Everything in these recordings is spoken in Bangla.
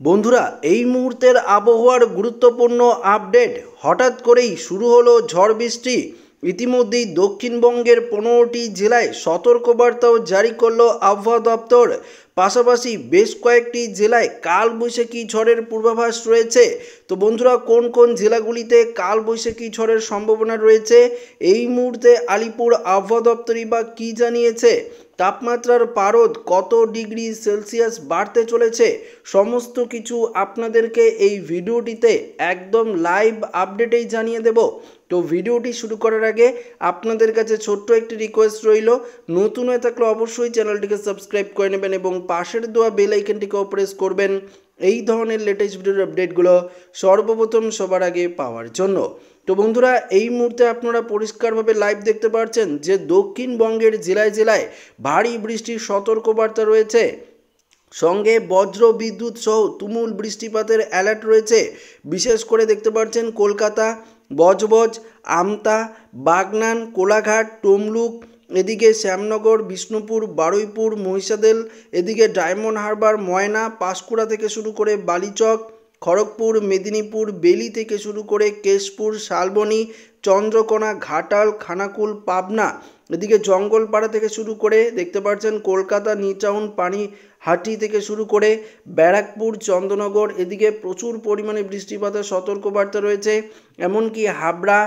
বন্ধুরা, এই মুহূর্তের আবহাওয়ার গুরুত্বপূর্ণ আপডেট। হঠাৎ করেই শুরু হলো ঝড় বৃষ্টি। ইতিমধ্যেই দক্ষিণবঙ্গের 15টি জেলায় সতর্কবার্তাও জারি করলো আবহাওয়া দপ্তর। পাশাপাশি বেশ কয়েকটি জেলায় কালবৈশাখী ঝড়ের পূর্বাভাস রয়েছে। তো বন্ধুরা, কোন কোন জেলাগুলিতে কালবৈশাখী ঝড়ের সম্ভাবনা রয়েছে এই মুহূর্তে আলিপুর আবহাওয়া দপ্তরই বা কী জানিয়েছে, তাপমাত্রার পারদ কত ডিগ্রি সেলসিয়াস বাড়তে চলেছে, সমস্ত কিছু আপনাদেরকে এই ভিডিওটিতে একদম লাইভ আপডেটেই জানিয়ে দেব। তো ভিডিওটি শুরু করার আগে আপনাদের কাছে ছোট্ট একটি রিকোয়েস্ট রইল, নতুন হয়ে থাকলে অবশ্যই চ্যানেলটিকে সাবস্ক্রাইব করে নেবেন এবং পাশের দেওয়া বেল আইকনটিকেও প্রেস করবেন এই ধরনের লেটেস্ট ভিডিওর আপডেটগুলো সর্বপ্রথম সবার আগে পাওয়ার জন্য। তো বন্ধুরা, এই মুহূর্তে আপনারা পরিষ্কারভাবে লাইভ দেখতে পাচ্ছেন যে দক্ষিণবঙ্গের জেলায় জেলায় ভারী বৃষ্টির সতর্কবার্তা রয়েছে, সঙ্গে বজ্র বিদ্যুৎ সহ তুমুল বৃষ্টিপাতের অ্যালার্ট রয়েছে। বিশেষ করে দেখতে পাচ্ছেন কলকাতা, বজবজ, আমতা, বাগনান, কোলাঘাট, তমলুক, এদিকে শ্যামনগর, বিষ্ণুপুর, বারুইপুর, মহিষাদল, এদিকে ডায়মন্ড হারবার, ময়না, পাঁশকুড়া থেকে শুরু করে বালিচক, খড়গপুর, মেদিনীপুর, বেলি থেকে শুরু করে কেশপুর, শালবনী, চন্দ্রকোনা, ঘাটাল, খানাকুল, পাবনা, এদিকে জঙ্গলপাড়া থেকে শুরু করে দেখতে পাচ্ছেন কলকাতা, নিউটাউন, পানিহাটি থেকে শুরু করে ব্যারাকপুর, চন্দ্রনগর, এদিকে প্রচুর পরিমাণে বৃষ্টিপাতের সতর্কবার্তা রয়েছে। এমনকি হাবড়া,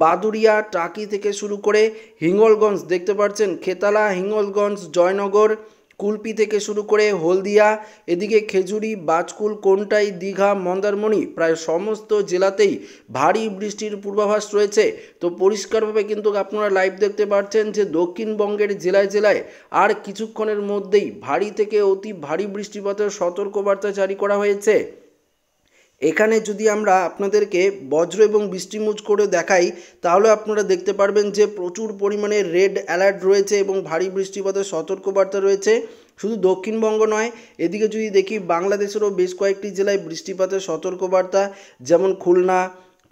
বাদুড়িয়া, টাকি থেকে শুরু করে হিঙ্গলগঞ্জ দেখতে পাচ্ছেন, খেতালা, হিঙ্গলগঞ্জ, জয়নগর, কুলপি থেকে শুরু করে হলদিয়া, এদিকে খেজুরি, বাজকুল, কোন্টাই, দীঘা, মন্দারমণি, প্রায় সমস্ত জেলাতেই ভারী বৃষ্টির পূর্বাভাস রয়েছে। তো পরিষ্কারভাবে কিন্তু আপনারা লাইভ দেখতে পাচ্ছেন যে দক্ষিণবঙ্গের জেলায় জেলায় আর কিছুক্ষণের মধ্যেই ভারী থেকে অতি ভারী বৃষ্টিপাতের সতর্কবার্তা জারি করা হয়েছে। এখানে যদি আমরা আপনাদেরকে বজ্র এবং বৃষ্টিমুজ করে দেখাই, তাহলে আপনারা দেখতে পারবেন যে প্রচুর পরিমাণে রেড অ্যালার্ট রয়েছে এবং ভারী বৃষ্টিপাতের সতর্কবার্তা রয়েছে। শুধু দক্ষিণবঙ্গ নয়, এদিকে যদি দেখি বাংলাদেশেরও বেশ কয়েকটি জেলায় বৃষ্টিপাতের সতর্কবার্তা, যেমন খুলনা,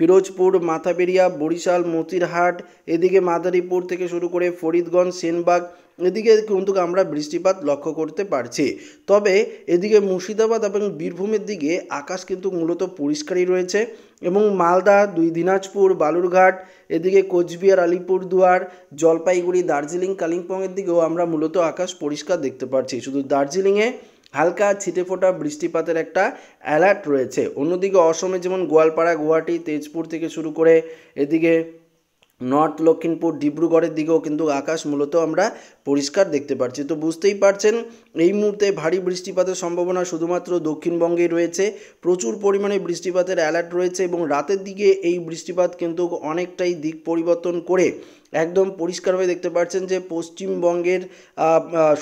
পিরোজপুর, মাথাবেরিয়া, বরিশাল, মতিরহাট, এদিকে মাদারীপুর থেকে শুরু করে ফরিদগঞ্জ, সেনবাগ, এদিকে কিন্তু আমরা বৃষ্টিপাত লক্ষ্য করতে পারছি। তবে এদিকে মুর্শিদাবাদ এবং বীরভূমের দিকে আকাশ কিন্তু মূলত পরিষ্কারই রয়েছে এবং মালদা, দিনাজপুর, বালুরঘাট, এদিকে কোচবিহার, আলিপুরদুয়ার, জলপাইগুড়ি, দার্জিলিং, কালিম্পংয়ের দিকেও আমরা মূলত আকাশ পরিষ্কার দেখতে পাচ্ছি। শুধু দার্জিলিংয়ে হালকা ছিটেফোঁটা বৃষ্টিপাতের একটা অ্যালার্ট রয়েছে। অন্যদিকে অসমে যেমন গোয়ালপাড়া, গুয়াহাটি, তেজপুর থেকে শুরু করে এদিকে নর্থ লক্ষিমপুর, ডিব্রুগড়ের দিকেও কিন্তু আকাশ মূলত আমরা পরিষ্কার দেখতে পাচ্ছি। তো বুঝতেই পারছেন এই মুহূর্তে ভারী বৃষ্টিপাতের সম্ভাবনা শুধুমাত্র দক্ষিণবঙ্গেই রয়েছে। প্রচুর পরিমাণে বৃষ্টিপাতের অ্যালার্ট রয়েছে এবং রাতের দিকে এই বৃষ্টিপাত কিন্তু অনেকটাই দিক পরিবর্তন করে একদম পরিষ্কারভাবে দেখতে পাচ্ছেন যে পশ্চিমবঙ্গের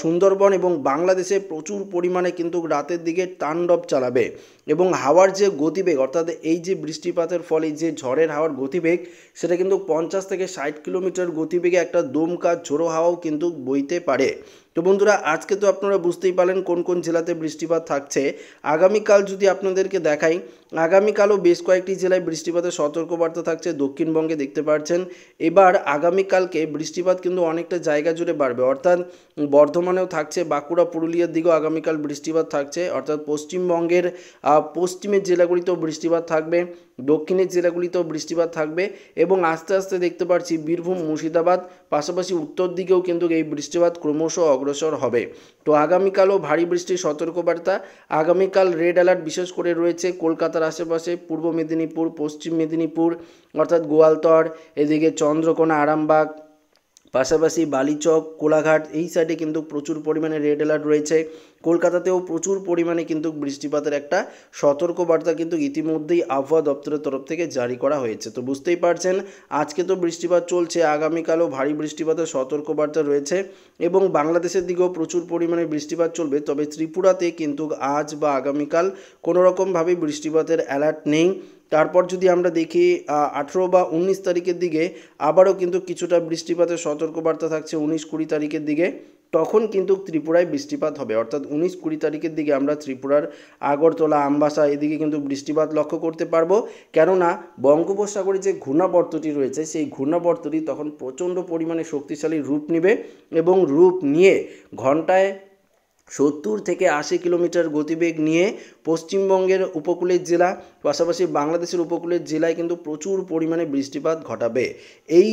সুন্দরবন এবং বাংলাদেশে প্রচুর পরিমাণে কিন্তু রাতের দিকে তাণ্ডব চালাবে এবং হাওয়ার যে গতিবেগ, অর্থাৎ এই যে বৃষ্টিপাতের ফলে যে ঝড়ের হাওয়ার গতিবেগ, সেটা কিন্তু 50 থেকে 60 কিলোমিটার গতিবেগে একটা দমকা ঝোড়ো হাওয়াও কিন্তু বইতে পারে। তো বন্ধুরা, আজকে তো আপনারা বুঝতেই পারলেন কোন কোন জেলাতে বৃষ্টিপাত থাকছে। আগামীকাল যদি আপনাদেরকে দেখাই, আগামীকালও বেশ কয়েকটি জেলায় বৃষ্টিপাতের সতর্কবার্তা থাকছে দক্ষিণবঙ্গে দেখতে পাচ্ছেন। এবার আগামীকালকে বৃষ্টিপাত কিন্তু অনেকটা জায়গা জুড়ে বাড়বে, অর্থাৎ বর্ধমানেও থাকছে, বাঁকুড়া, পুরুলিয়ার দিকেও আগামীকাল বৃষ্টিপাত থাকছে, অর্থাৎ পশ্চিমবঙ্গের পশ্চিমের জেলাগুলিতেও বৃষ্টিপাত থাকবে, দক্ষিণের জেলাগুলিতেও বৃষ্টিপাত থাকবে এবং আস্তে আস্তে দেখতে পাচ্ছি বীরভূম, মুর্শিদাবাদ, পাশাপাশি উত্তর দিকেও কিন্তু এই বৃষ্টিপাত ক্রমশ অগ্রসর হবে। তো আগামীকালও ভারী বৃষ্টির সতর্কবার্তা। আগামীকাল রেড অ্যালার্ট বিশেষ করে রয়েছে কলকাতার আশেপাশে, পূর্ব মেদিনীপুর, পশ্চিম মেদিনীপুর, অর্থাৎ গোয়ালতর, এদিকে চন্দ্রকোনা, আরামবাগ, পাশাপাশি বালিচক, কোলাঘাট, এই সাইডে কিন্তু প্রচুর পরিমাণে রেড অ্যালার্ট রয়েছে। কলকাতাতেও প্রচুর পরিমাণে কিন্তু বৃষ্টিপাতের একটা সতর্কবার্তা কিন্তু ইতিমধ্যেই আবহাওয়া দপ্তরের তরফ থেকে জারি করা হয়েছে। তো বুঝতেই পারছেন আজকে তো বৃষ্টিপাত চলছে, আগামীকালও ভারী বৃষ্টিপাতের সতর্কবার্তা রয়েছে এবং বাংলাদেশের দিকেও প্রচুর পরিমাণে বৃষ্টিপাত চলবে। তবে ত্রিপুরাতে কিন্তু আজ বা আগামীকাল কোনোরকমভাবেই বৃষ্টিপাতের অ্যালার্ট নেই। তারপর যদি আমরা দেখি 18 বা 19 তারিখের দিকে আবারও কিন্তু কিছুটা বৃষ্টিপাতের সতর্কবার্তা থাকছে 19-20 তারিখের দিকে, তখন কিন্তু ত্রিপুরায় বৃষ্টিপাত হবে, অর্থাৎ 19-20 তারিখের দিকে আমরা ত্রিপুরার আগরতলা, আমবাসা এদিকে কিন্তু বৃষ্টিপাত লক্ষ্য করতে পারবো। কেননা বঙ্গোপসাগরে যে ঘূর্ণাবর্তটি রয়েছে সেই ঘূর্ণাবর্তটি তখন প্রচণ্ড পরিমাণে শক্তিশালী রূপ নেবে এবং রূপ নিয়ে ঘন্টায় 70 থেকে 80 কিলোমিটার গতিবেগ নিয়ে পশ্চিমবঙ্গের উপকূলের জেলা পাশাপাশি বাংলাদেশের উপকূলের জেলায় কিন্তু প্রচুর পরিমাণে বৃষ্টিপাত ঘটাবে। এই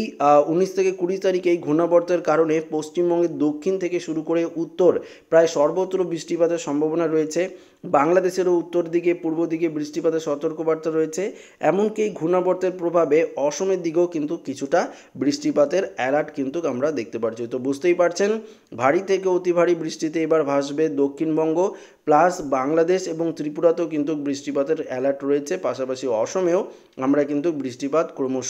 19 থেকে 20 তারিখ এই ঘূর্ণাবর্তের কারণে পশ্চিমবঙ্গের দক্ষিণ থেকে শুরু করে উত্তর প্রায় সর্বত্র বৃষ্টিপাতের সম্ভাবনা রয়েছে। বাংলাদেশেরও উত্তর দিকে পূর্ব দিকে বৃষ্টিপাতের সতর্কবার্তা রয়েছে। এমনকি এই ঘূর্ণাবর্তের প্রভাবে অসমের দিকেও কিন্তু কিছুটা বৃষ্টিপাতের অ্যালার্ট কিন্তু আমরা দেখতে পাচ্ছি। তো বুঝতেই পারছেন ভারী থেকে অতি ভারী বৃষ্টিতে এবার ভাসবে দক্ষিণবঙ্গ, প্লাস বাংলাদেশ এবং ত্রিপুরাতেও কিন্তু বৃষ্টিপাতের অ্যালার্ট রয়েছে। পাশাপাশি অসমেও আমরা কিন্তু বৃষ্টিপাত ক্রমশ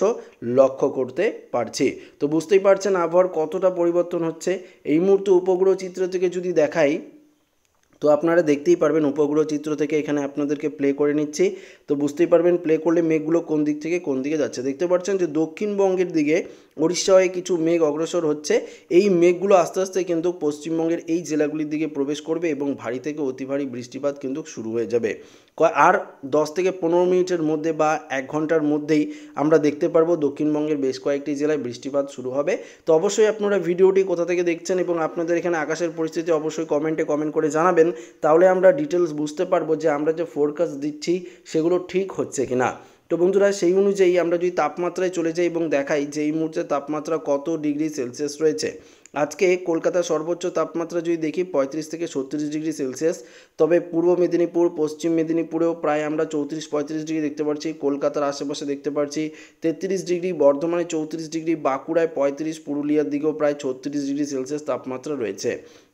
লক্ষ্য করতে পারছি। তো বুঝতেই পারছেন আবহাওয়ার কতটা পরিবর্তন হচ্ছে। এই মুহূর্তে উপগ্রহ চিত্র থেকে যদি দেখাই তো আপনারা দেখতেই পারবেন, উপগ্রহ চিত্র থেকে এখানে আপনাদেরকে প্লে করে নিচ্ছি। তো বুঝতেই পারবেন প্লে করলে মেঘগুলো কোন দিক থেকে কোন দিকে যাচ্ছে। দেখতে পাচ্ছেন যে দক্ষিণবঙ্গের দিকে উড়িষ্যা হয়ে কিছু মেঘ অগ্রসর হচ্ছে। এই মেঘগুলো আস্তে আস্তে কিন্তু পশ্চিমবঙ্গের এই জেলাগুলির দিকে প্রবেশ করবে এবং ভারী থেকে অতি ভারী বৃষ্টিপাত কিন্তু শুরু হয়ে যাবে। আর 10 থেকে 15 মিনিটের মধ্যে বা 1 ঘন্টার মধ্যেই আমরা দেখতে পারবো দক্ষিণবঙ্গের বেশ কয়েকটি জেলায় বৃষ্টিপাত শুরু হবে। তো অবশ্যই আপনারা ভিডিওটি কোথা থেকে দেখছেন এবং আপনাদের এখানে আকাশের পরিস্থিতি অবশ্যই কমেন্টে কমেন্ট করে জানাবেন। তাহলে আমরা ডিটেলস বুঝতে পারবো যে আমরা যে ফোরকাস্ট দিচ্ছি সেগুলো ঠিক হচ্ছে কিনা। তো বন্ধুরা সেই অনুযায়ী আমরা যদি তাপমাত্রায় চলে যাই এবং দেখাই যে এই মুহূর্তে তাপমাত্রা কত ডিগ্রি সেলসিয়াস রয়েছে। আজকে কলকাতার সর্বোচ্চ তাপমাত্রা যদি দেখি 35 থেকে 36 ডিগ্রি সেলসিয়াস। তবে পূর্ব মেদিনীপুর পশ্চিম মেদিনীপুরেও প্রায় আমরা 34-35 ডিগ্রি দেখতে পাচ্ছি। কলকাতার আশেপাশে দেখতে পাচ্ছি 33 ডিগ্রি, বর্ধমানে 34 ডিগ্রি, বাঁকুড়ায় 35, পুরুলিয়ার দিকেও প্রায় 36 ডিগ্রি সেলসিয়াস তাপমাত্রা রয়েছে।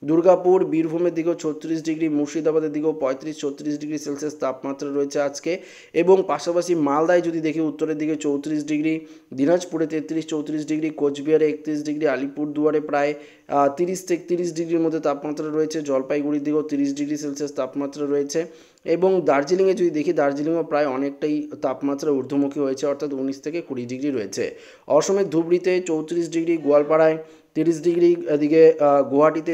দুর্গাপুর বীরভূমের দিকেও 36 ডিগ্রি, মুর্শিদাবাদের দিকেও 35-36 ডিগ্রি সেলসিয়াস তাপমাত্রা রয়েছে আজকে। এবং পাশাপাশি মালদায় যদি দেখি উত্তরের দিকে 34 ডিগ্রি, দিনাজপুরে 33-34 ডিগ্রি, কোচবিহারে 31 ডিগ্রি, আলিপুরদুয়ারে প্রায় 30 থেকে 30 ডিগ্রির মধ্যে তাপমাত্রা রয়েছে। জলপাইগুড়ির দিকেও 30 ডিগ্রি সেলসিয়াস তাপমাত্রা রয়েছে। এবং দার্জিলিংয়ে যদি দেখি দার্জিলিংও প্রায় অনেকটাই তাপমাত্রা ঊর্ধ্বমুখী হয়েছে, অর্থাৎ 19 থেকে 20 ডিগ্রি রয়েছে। অসমের ধুবড়িতে 34 ডিগ্রি, গোয়ালপাড়ায় 30 ডিগ্রি, এদিকে গুয়াহাটিতে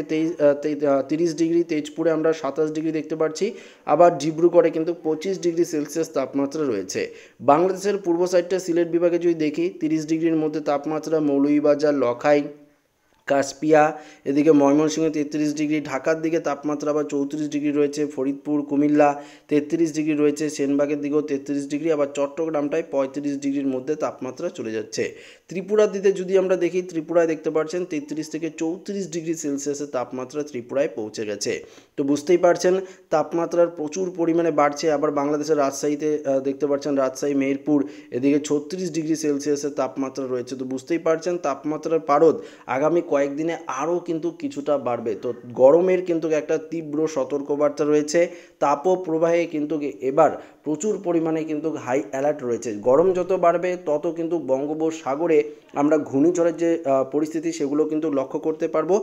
30 ডিগ্রি, তেজপুরে আমরা 27 ডিগ্রি দেখতে পাচ্ছি। আবার ডিব্রুগড়ে কিন্তু 25 ডিগ্রি সেলসিয়াস তাপমাত্রা রয়েছে। বাংলাদেশের পূর্ব সাইডটা সিলেট বিভাগে যদি দেখি 30 ডিগ্রির মধ্যে তাপমাত্রা, মৌলভীবাজার, লখাই, কাশপিয়া, এদিকে ময়মনসিংহে 33 ডিগ্রি, ঢাকার দিকে তাপমাত্রা আবার 34 ডিগ্রি রয়েছে, ফরিদপুর কুমিল্লা 33 ডিগ্রি রয়েছে, সেনবাগের দিকেও 33 ডিগ্রি, আবার চট্টগ্রামটায় 35 ডিগ্রির মধ্যে তাপমাত্রা চলে যাচ্ছে। ত্রিপুরার দিকে যদি আমরা দেখি ত্রিপুরায় দেখতে পাচ্ছেন 33 থেকে 34 ডিগ্রি সেলসিয়াসের তাপমাত্রা ত্রিপুরায় পৌঁছে গেছে। তো বুঝতেই পারছেন তাপমাত্রার প্রচুর পরিমাণে বাড়ছে। আবার বাংলাদেশের রাজশাহীতে দেখতে পাচ্ছেন রাজশাহী, মেহেরপুর এদিকে 36 ডিগ্রি সেলসিয়াসের তাপমাত্রা রয়েছে। তো বুঝতেই পারছেন তাপমাত্রার পারদ আগামী কয়েকদিনে আরও কিন্তু কিছুটা বাড়বে। তো গরমের কিন্তু একটা তীব্র সতর্কবার্তা রয়েছে। তাপপ্রবাহে কিন্তু এবার প্রচুর পরিমাণে কিন্তু হাই অ্যালার্ট রয়েছে। গরম যত বাড়বে তত কিন্তু বঙ্গোপসাগরে আমরা ঘূর্ণিঝড়ের যে পরিস্থিতি সেগুলো কিন্তু লক্ষ্য করতে পারবো।